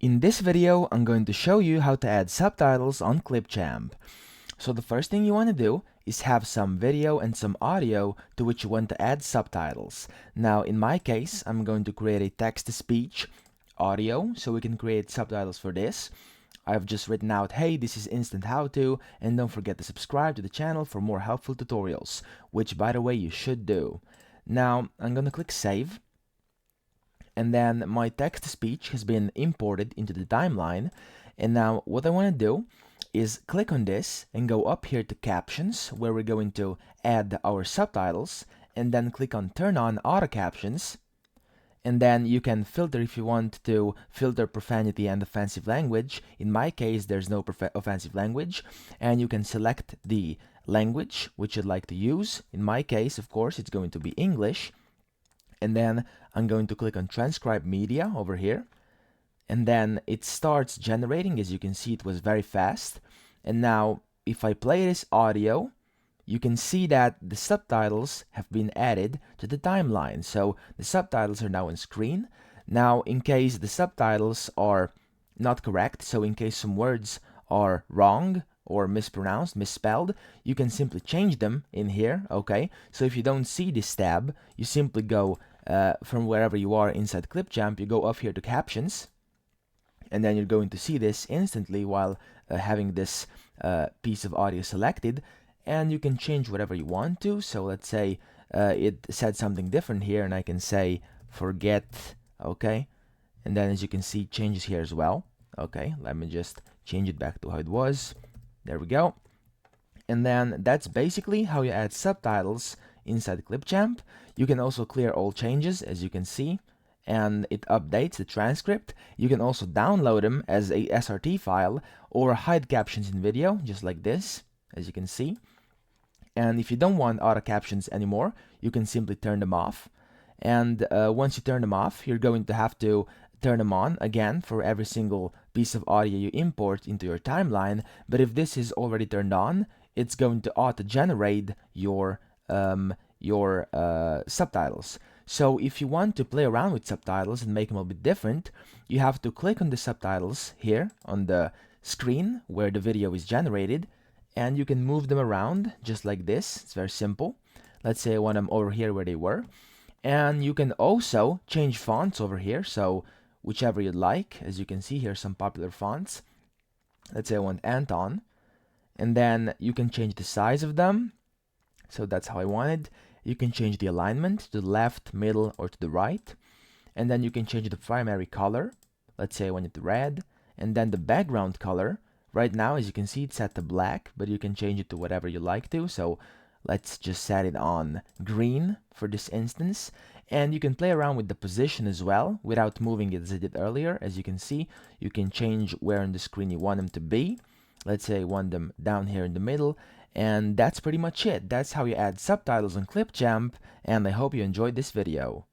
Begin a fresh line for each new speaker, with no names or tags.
In this video, I'm going to show you how to add subtitles on Clipchamp. So the first thing you want to do is have some video and some audio to which you want to add subtitles. Now, in my case, I'm going to create a text-to-speech audio, so we can create subtitles for this. I've just written out, hey, this is instant how-to, and don't forget to subscribe to the channel for more helpful tutorials, which, by the way, you should do. Now, I'm going to click Save. And then my text-to-speech has been imported into the timeline. And now what I want to do is click on this and go up here to Captions, where we're going to add our subtitles, and then click on Turn on Auto Captions. And then you can filter if you want to filter profanity and offensive language. In my case, there's no offensive language. And you can select the language which you'd like to use. In my case, of course, it's going to be English. And then I'm going to click on Transcribe Media over here. And then it starts generating. As you can see, it was very fast. And now, if I play this audio, you can see that the subtitles have been added to the timeline. So the subtitles are now on screen. Now, in case the subtitles are not correct, so in case some words are wrong or mispronounced, misspelled, you can simply change them in here, okay? So if you don't see this tab, you simply go from wherever you are inside Clipchamp, you go up here to Captions, and then you're going to see this instantly while having this piece of audio selected, and you can change whatever you want to. So let's say it said something different here, and I can say forget, okay? And then as you can see, changes here as well. Okay, let me just change it back to how it was. There we go. And then that's basically how you add subtitles inside Clipchamp. You can also clear all changes, as you can see, and it updates the transcript. You can also download them as a SRT file or hide captions in video, just like this, as you can see. And if you don't want auto captions anymore, you can simply turn them off. And once you turn them off, you're going to have to turn them on again for every single piece of audio you import into your timeline. But if this is already turned on, it's going to auto-generate your subtitles. So if you want to play around with subtitles and make them a bit different, you have to click on the subtitles here on the screen where the video is generated, and you can move them around just like this. It's very simple. Let's say I want them over here where they were. And you can also change fonts over here, so whichever you'd like. As you can see here, some popular fonts. Let's say I want Anton, and then you can change the size of them. So that's how I want it. You can change the alignment to the left, middle, or to the right. And then you can change the primary color. Let's say I want it red. And then the background color. Right now, as you can see, it's set to black, but you can change it to whatever you like to. So let's just set it on green for this instance. And you can play around with the position as well without moving it as I did earlier. As you can see, you can change where on the screen you want them to be. Let's say I want them down here in the middle. And that's pretty much it. That's how you add subtitles on Clipchamp, and I hope you enjoyed this video.